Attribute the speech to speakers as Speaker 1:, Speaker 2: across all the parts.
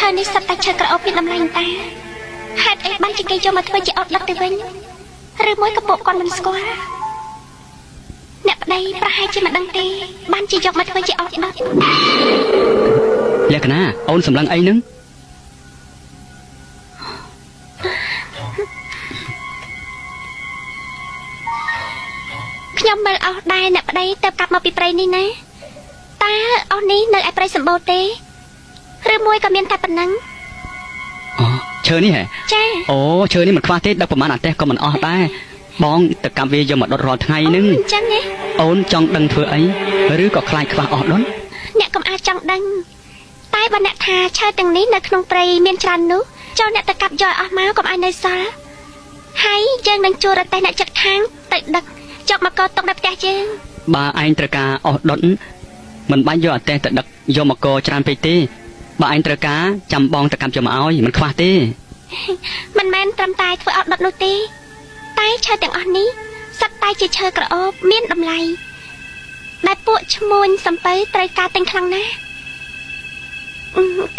Speaker 1: ឈើនេះសត្វតែឈើក្រអូបមានតម្លៃតាហេតុអីបានជាគេយកមកធ្វើជាអត់លឹកទៅវិញឬមួយក៏ពួកគាត់មិនស្គាល់អ្នកប្តីប្រហែលជាមិនដឹងទេបានជាយកមកធ្វើជាអត់លឹក
Speaker 2: លក្ខណៈអូនសម្លឹងអីនឹង
Speaker 1: ខ្ញុំមើលអស់ដែរអ្នកប្តីទៅកាប់មកពីព្រៃនេះណាតើអស់នេះនៅឯព្រៃសម្បូរទេឬមួយក៏មានតែប៉ុណ្ណឹង
Speaker 2: អូឈើនេះហ៎
Speaker 1: ចា
Speaker 2: អូឈើនេះមិនខ្វះទេដឹកប្រមាណអាទេសក៏មិនអស់ដែរបងទៅកាប់វាយកមកដុតរាល់ថ្ងៃនឹង
Speaker 1: អញ្ចឹងហ៎
Speaker 2: អូនចង់ដឹងធ្វើអីឬក៏ខ្លាចខ្វះអស់ដុន
Speaker 1: អ្នកកុំអាចចង់ដឹងតែបើអ្នកថាឈើទាំងនេះនៅក្នុងព្រៃមានច្រើននោះចូលអ្នកទៅកាប់យកអស់មកកុំឲ្យនៅសល់ហើយយើងនឹងជួលរទេះអ្នកចិត្តខាងទៅដឹកយកមកកោតទុកនៅផ្ទះយើង
Speaker 2: បើឯងត្រូវការអស់ដុនមិនបាច់យកអាទេសទៅដឹកយកមកកោច្រើនពេកទេបើឯងត្រូវការចាំបងទៅកាប់យកមកឲ្យមិនខ្វះទេ
Speaker 1: មិនមែនត្រឹមតែធ្វើអត់ដុតនោះទេតែឈើទាំងអស់នេះសត្វតែជាឈើក្រអូបមានតម្លៃដែលពួកឈ្មួញសំពៅត្រូវការទិញខ្លាំងណាស់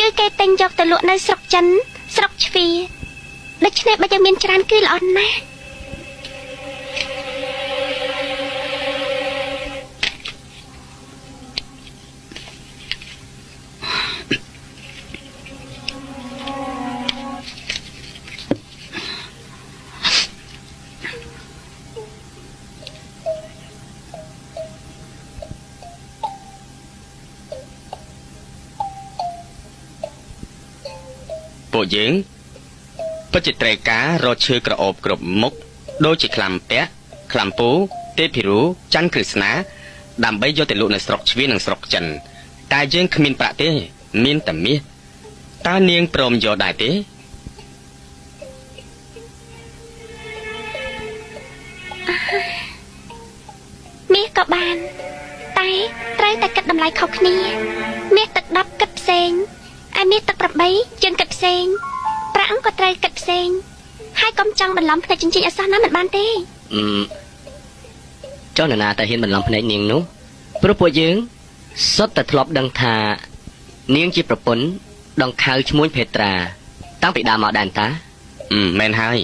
Speaker 1: គឺគេទិញយកទៅលក់នៅស្រុកចិនស្រុកជ្វាដូច្នេះបើយើងមានច្រើនគឺល្អណាស់
Speaker 3: ពួកយើងពិតជាត្រូវការរកឈើក្រអូបគ្រប់មុខដូចជាក្លាំពាក់ក្លាំពូទេពភិរូច័ន្ទក្រឹស្នាដើម្បីយកទៅលក់នៅស្រុកជ្វានិងស្រុកចិនតែយើងគ្មានប្រាក់ទេមានតែមាសតើនាងព្រមយកដែរទេ
Speaker 1: មាសក៏បានតែត្រូវតែគិតតម្លៃខុសគ្នាមាសទឹក10គិតផ្សេងឯមាសទឹក8យើងគិតផ្សេងប្រាក់ក៏ត្រូវគិតផ្សេងហើយកុំចង់បន្លំភ្នែកចិញ្ចៀនអសោះណាមិនបានទេ
Speaker 4: ចុះនរណាតែហ៊ានបន្លំភ្នែកនាងនោះព្រោះពួកយើងសុទ្ធតែធ្លាប់ដឹងថានាងជាប្រពន្ធដង្ខៅឈ្មួញភេត្រាតាំងពីដើមមកដែរតា
Speaker 3: មែនហើយ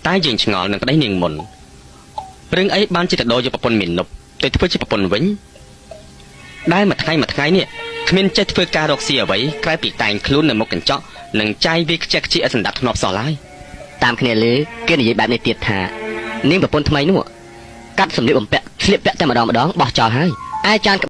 Speaker 3: តែយើងឆ្ងល់នឹងប្តីនាងមុនរឿងអីបានជាទៅដោយកប្រពន្ធមាននប់ទៅធ្វើជាប្រពន្ធវិញដែលមួយថ្ងៃនេះគ្មានចេះធ្វើការរកស៊ីអ្វីក្រៅពីតែងខ្លួននៅមុខកញ្ចក់និងចាយវាខ្ជិះខ្ជាឲ្យសន្តាប់ធ្នាប់សោះឡើយ
Speaker 4: តាមគ្នាលើគេនិយាយបែបនេះទៀតថានាងប្រពន្ធថ្មីនោះកាត់សម្លៀកបំពាក់ស្លៀកពាក់តែម្ដងបោះចោលហើយឯចានក្